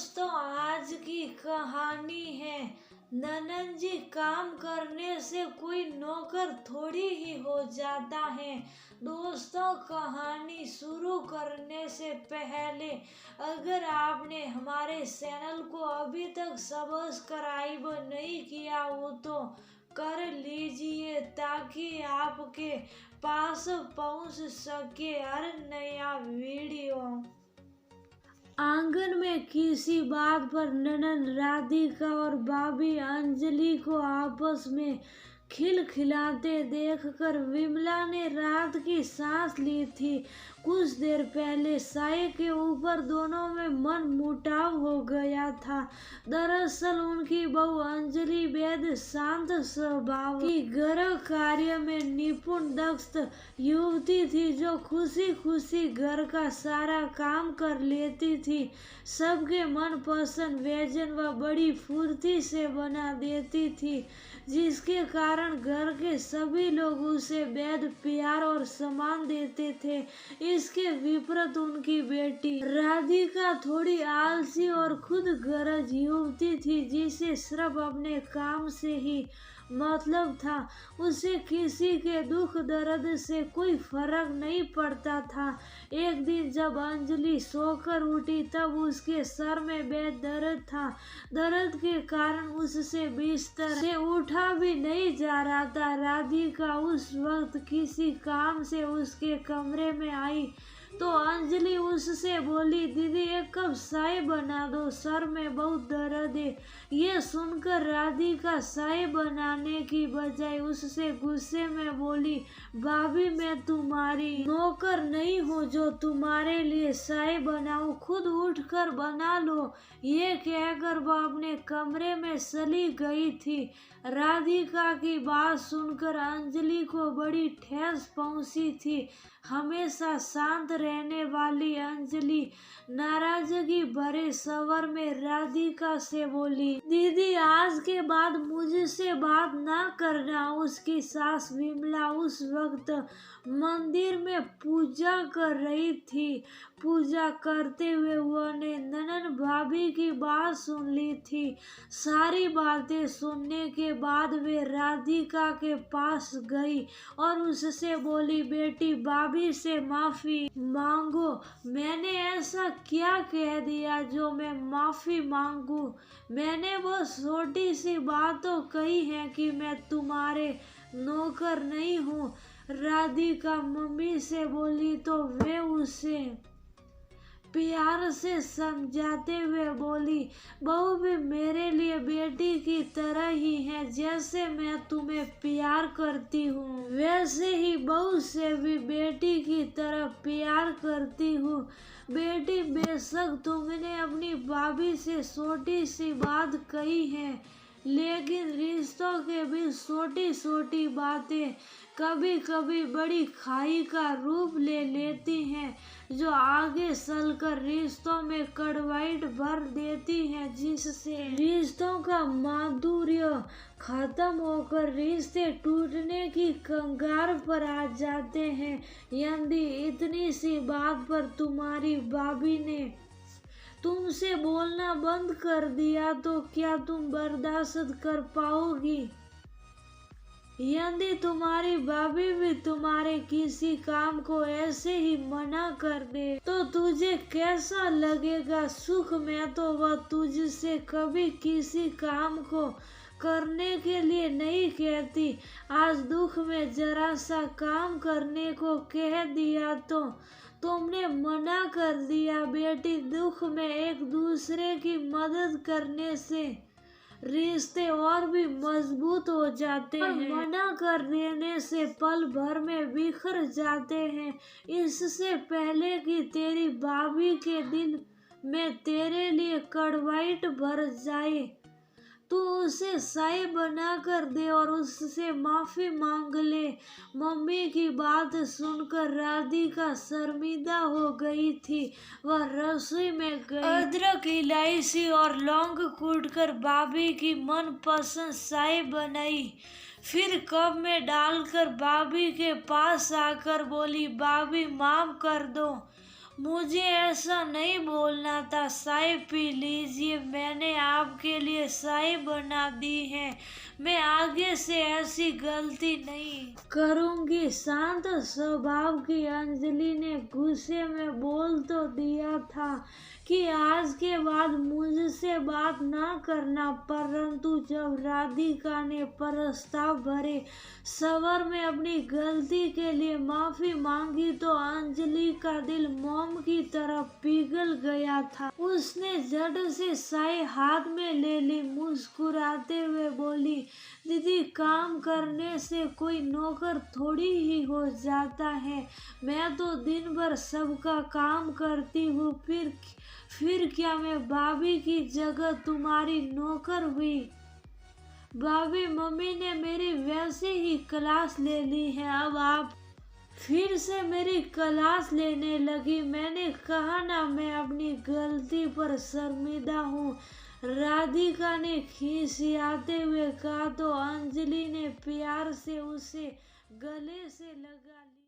दोस्तों, आज की कहानी है ननन जी। काम करने से कोई नौकर थोड़ी ही हो जाता है। दोस्तों, कहानी शुरू करने से पहले अगर आपने हमारे चैनल को अभी तक सब्सक्राइब नहीं किया हो तो कर लीजिए, ताकि आपके पास पहुंच सके हर नया वीडियो। आंगन में किसी बात पर ननन राधिका और भाभी अंजलि को आपस में खिलखिलाते देखकर विमला ने राहत की सांस ली थी। कुछ देर पहले साये के ऊपर दोनों में मन मुटाव हो गया था। दरअसल उनकी बहू अंजलि बेहद शांत स्वभाव की, घर कार्य में निपुण दक्ष युवती थी, जो खुशी खुशी घर का सारा काम कर लेती थी। सबके मनपसंद व्यंजन व बड़ी फुर्ती से बना देती थी, जिसके कारण घर के सभी लोग उसे बेहद प्यार और सम्मान देते थे। इसके विपरीत उनकी बेटी राधिका थोड़ी आलसी और खुदगर्ज युवती थी, जिसे सिर्फ अपने काम से ही मतलब था। उसे किसी के दुख दर्द से कोई फर्क नहीं पड़ता था। एक दिन जब अंजलि सोकर उठी तब उसके सर में बेहद दर्द था। दर्द के कारण उससे बिस्तर से उठा भी नहीं जा रहा था। राधिका उस वक्त किसी काम से उसके कमरे में आई तो अंजलि उससे बोली, दीदी एक कप चाय बना दो, सर में बहुत दर्द है। ये सुनकर राधिका चाय बनाने की बजाय उससे गुस्से में बोली, भाभी मैं तुम्हारी नौकर नहीं हूँ जो तुम्हारे लिए चाय बनाऊं, खुद उठकर बना लो। ये कहकर वह अपने कमरे में चली गई थी। राधिका की बात सुनकर अंजलि को बड़ी ठेस पहुंची थी। हमेशा शांत रहने वाली अंजलि नाराजगी भरे स्वर में राधिका से बोली, दीदी आज के बाद मुझसे बात ना करना। उसकी सास विमला उस वक्त मंदिर में पूजा कर रही थी। पूजा करते हुए उन्होंने ननन भाभी की बात सुन ली थी। सारी बातें सुनने के बाद वे राधिका के पास गई और उससे बोली, बेटी भाभी से माफी मांगो। मैंने ऐसा क्या कह दिया जो मैं माफी मांगू? मैंने वो छोटी सी बात तो कही है कि मैं तुम्हारे नौकर नहीं हूँ। राधिका मम्मी से बोली तो वे उसे प्यार से समझाते हुए बोली, बहू भी मेरे लिए बेटी की तरह ही है। जैसे मैं तुम्हें प्यार करती हूँ वैसे ही बहू से भी बेटी की तरह प्यार करती हूँ। बेटी बेशक तुमने अपनी भाभी से छोटी सी बात कही है, लेकिन रिश्तों के भी छोटी छोटी बातें कभी कभी बड़ी खाई का रूप ले लेती हैं, जो आगे चलकर रिश्तों में कड़वाहट भर देती हैं, जिससे रिश्तों का माधुर्य खत्म होकर रिश्ते टूटने की कगार पर आ जाते हैं। यदि इतनी सी बात पर तुम्हारी भाभी ने तुमसे बोलना बंद कर दिया तो क्या तुम बर्दाश्त कर पाओगी? यदि तुम्हारी भाभी भी तुम्हारे किसी काम को ऐसे ही मना कर दे तो तुझे कैसा लगेगा? सुख में तो वह तुझसे कभी किसी काम को करने के लिए नहीं कहती, आज दुख में जरा सा काम करने को कह दिया तो तुमने मना कर दिया। बेटी दुख में एक दूसरे की मदद करने से रिश्ते और भी मजबूत हो जाते हैं, मना कर देने से पल भर में बिखर जाते हैं। इससे पहले कि तेरी भाभी के दिल में तेरे लिए कड़वाहट भर जाए, तू उसे चाय बना कर दे और उससे माफी मांग ले। मम्मी की बात सुनकर राधिका शर्मिंदा हो गई थी। वह रसोई में गई, अदरक इलायची और लौंग कूटकर भाभी की मनपसंद चाय बनाई। फिर कप में डालकर भाभी के पास आकर बोली, भाभी माफ कर दो, मुझे ऐसा नहीं बोलना था। चाय पी लीजिए, मैंने आपके लिए चाय बना दी है। मैं आगे से ऐसी गलती नहीं करूंगी। शांत स्वभाव की अंजलि ने गुस्से में बोल तो दिया था कि आज के बाद मुझसे बात ना करना, परंतु जब राधिका ने प्रस्ताव भरे सवर में अपनी गलती के लिए माफी मांगी तो अंजलि का दिल मोम की तरह पिघल गया था। उसने झट से चाय हाथ में ले ली, मुस्कुराते हुए बोली, दीदी काम करने से कोई नौकर थोड़ी ही हो जाता है। मैं तो दिन भर सबका काम करती हूँ, फिर क्या मैं भाभी की जगह तुम्हारी नौकर हुई? भाभी, मम्मी ने मेरी वैसे ही क्लास ले ली है, अब आप फिर से मेरी क्लास लेने लगी। मैंने कहा ना, मैं अपनी गलती पर शर्मिंदा हूँ। राधिका ने खिसियाते हुए कहा तो अंजलि ने प्यार से उसे गले से लगा लिया।